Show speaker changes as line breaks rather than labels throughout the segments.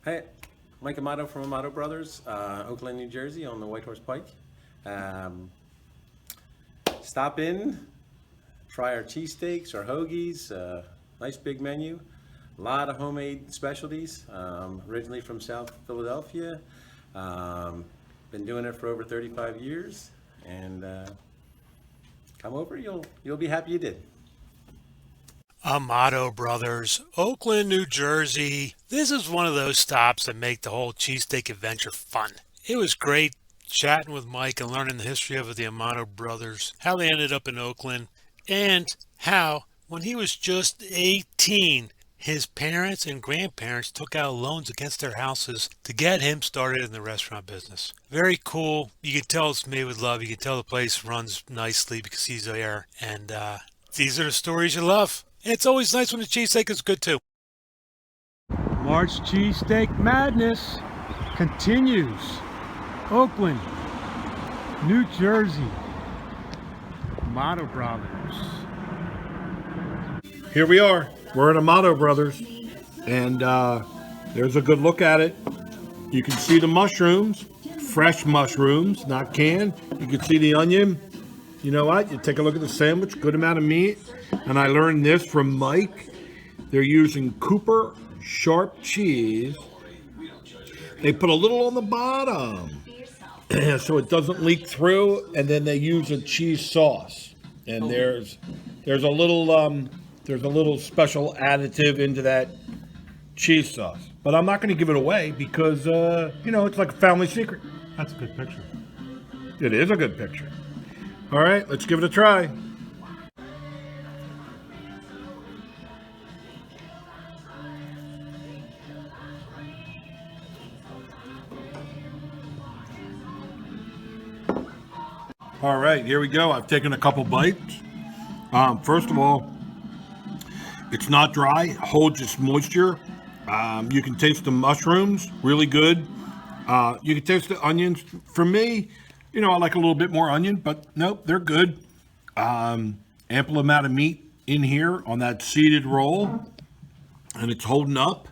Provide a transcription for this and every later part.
Hey, Mike Amato from Amato Bros, Oakland, New Jersey, on the White Horse Pike. Um, Stop in, try our cheesesteaks, our hoagies, nice big menu. A lot of homemade specialties, originally from South Philadelphia. Been doing it for over 35 years, and come over, you'll be happy you did.
Amato Brothers, Oakland, New Jersey. This is one of those stops that make the whole cheesesteak adventure fun. It was great chatting with Mike and learning the history of the Amato Brothers, how they ended up in Oakland, and how, when he was just 18, his parents and grandparents took out loans against their houses to get him started in the restaurant business. Very cool. You can tell it's made with love. You can tell the place runs nicely because he's there. And these are the stories you love. And it's always nice when the cheesesteak is good too.
March Cheesesteak Madness continues. Oakland, New Jersey, Amato Brothers.
Here we are. We're at Amato Brothers, and there's a good look at it. You can see the mushrooms, fresh mushrooms, not canned. You can see the onion. You know what? You take a look at the sandwich, good amount of meat. And I learned this from Mike. They're using Cooper sharp cheese. They put a little on the bottom so it doesn't leak through, and then they use a cheese sauce. And there's a little special additive into that cheese sauce. But I'm not going to give it away because it's like a family secret.
That's a good picture.
It is a good picture. All right, let's give it a try. All right, here we go. I've taken a couple bites. First of all, it's not dry, holds its moisture. You can taste the mushrooms, really good. You can taste the onions. For me, I like a little bit more onion, but nope, they're good. Ample amount of meat in here on that seeded roll, and it's holding up.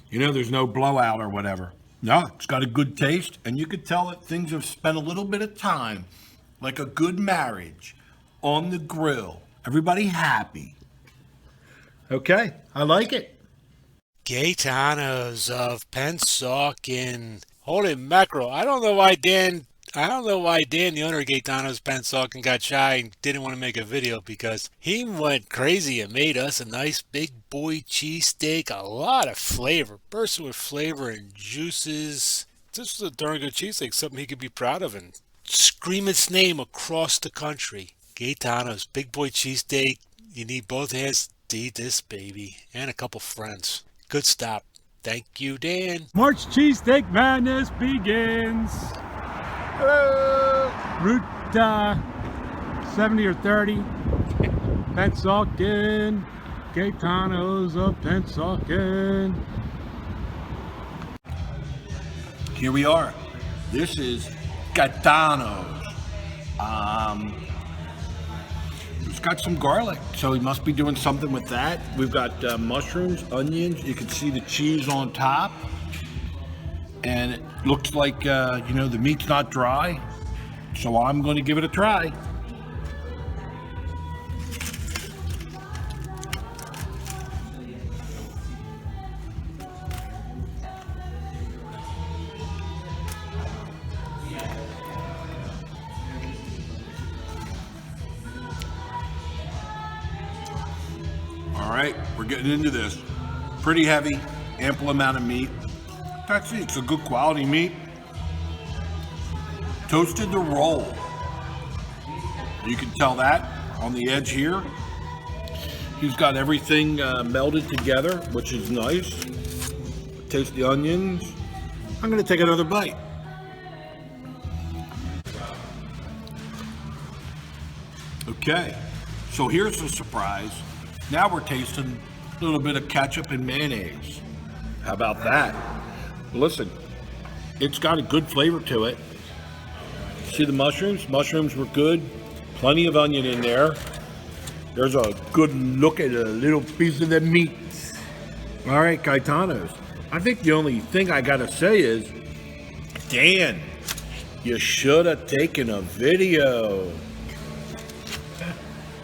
There's no blowout or whatever. No, it's got a good taste, and you could tell that things have spent a little bit of time, like a good marriage, on the grill. Everybody happy. Okay, I like it.
Gaetano's of Pennsauken. Holy mackerel. I don't know why Dan, the owner of Gaetano's Pennsauken, got shy and didn't want to make a video, because he went crazy and made us a nice big boy cheesesteak. A lot of flavor, bursting with flavor and juices. This was a darn good cheesesteak, something he could be proud of and scream its name across the country. Gaetano's big boy cheesesteak. You need both hands to eat this baby, and a couple friends. Good stop. Thank you, Dan.
March Cheesesteak Madness begins.
Hello.
Route 70 or 30. Pennsauken. Gaetano's of Pennsauken.
Here we are. This is Gaetano's. It's got some garlic, so he must be doing something with that. We've got mushrooms, onions. You can see the cheese on top, and it looks like the meat's not dry. So I'm going to give it a try. All right, we're getting into this. Pretty heavy, ample amount of meat. Actually, it's a good quality meat. Toasted the roll. You can tell that on the edge here. He's got everything melded together, which is nice. Taste the onions. I'm gonna take another bite. Okay, so here's the surprise. Now we're tasting a little bit of ketchup and mayonnaise. How about that? Listen, it's got a good flavor to it. See the mushrooms? Mushrooms were good. Plenty of onion in there. There's a good look at a little piece of the meat. All right, Gaetano's. I think the only thing I gotta say is, Dan, you should have taken a video.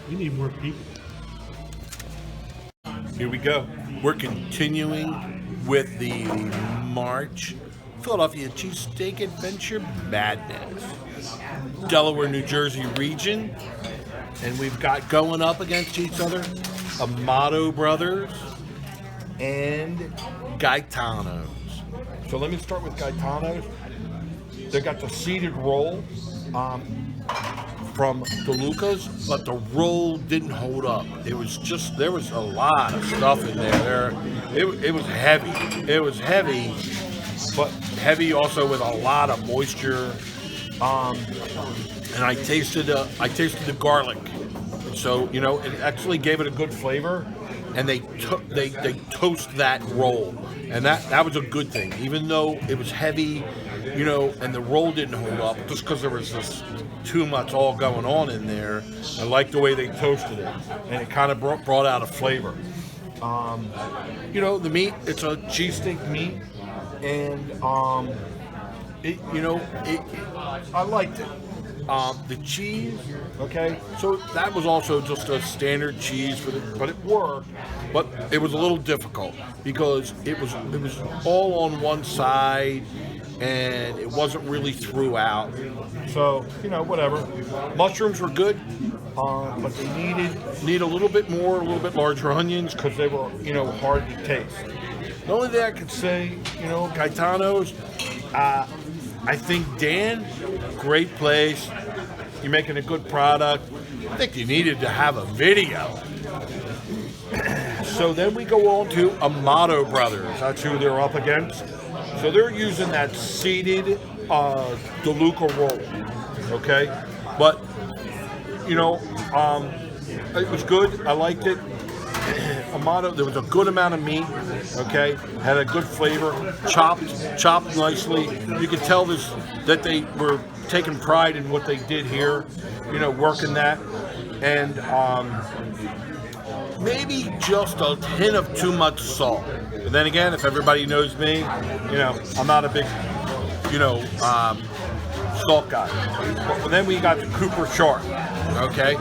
We need more people.
Here we go. We're continuing with the March Philadelphia Cheesesteak Adventure Madness. Delaware, New Jersey region. And we've got going up against each other Amato Brothers and Gaetano's. So let me start with Gaetano's. They got the seeded roll from DeLuca's, but the roll didn't hold up. It was just, there was a lot of stuff in there. It was heavy. It was heavy, but heavy also with a lot of moisture. And I tasted the garlic. So, you know, it actually gave it a good flavor. And they toast that roll, and that was a good thing. Even though it was heavy, you know, and the roll didn't hold up, just because there was just too much all going on in there. I liked the way they toasted it, and it kind of brought out a flavor. You know, the meat, it's a cheesesteak meat, and I liked it. The cheese, okay, so that was also just a standard cheese but it worked, but it was a little difficult because it was all on one side and it wasn't really throughout. So, you know, whatever. Mushrooms were good, but they need a little bit larger onions because they were, you know, hard to taste. The only thing I could say, you know, Gaetano's, I think, Dan, great place. You're making a good product. I think you needed to have a video. So then we go on to Amato Brothers. That's who they're up against. So they're using that seeded DeLuca roll. Okay? But, you know, it was good. I liked it. Amato, there was a good amount of meat, okay, had a good flavor, chopped nicely. You could tell that they were taking pride in what they did here, you know, working that, and maybe just a hint of too much salt. But then again, if everybody knows me, you know, I'm not a big, you know, salt guy. But then we got the Cooper Sharp, okay,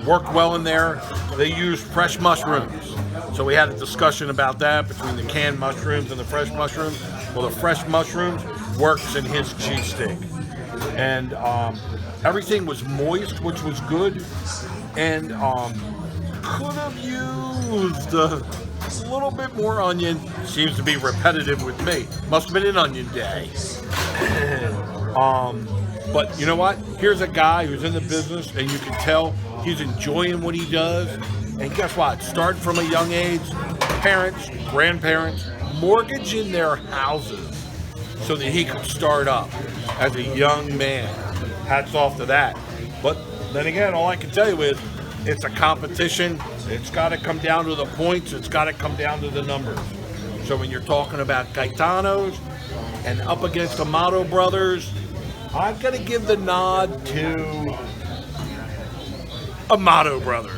worked well in there. They used fresh mushrooms. So we had a discussion about that between the canned mushrooms and the fresh mushrooms. Well, the fresh mushrooms works in his cheesesteak. And everything was moist, which was good. And could have used a little bit more onion. Seems to be repetitive with me. Must have been an onion day. But you know what? Here's a guy who's in the business, and you can tell he's enjoying what he does. And guess what? Starting from a young age, parents, grandparents, mortgaging their houses so that he could start up as a young man. Hats off to that. But then again, all I can tell you is it's a competition. It's got to come down to the points. It's got to come down to the numbers. So when you're talking about Gaetano's and up against Amato Brothers, I've got to give the nod to Amato Brothers.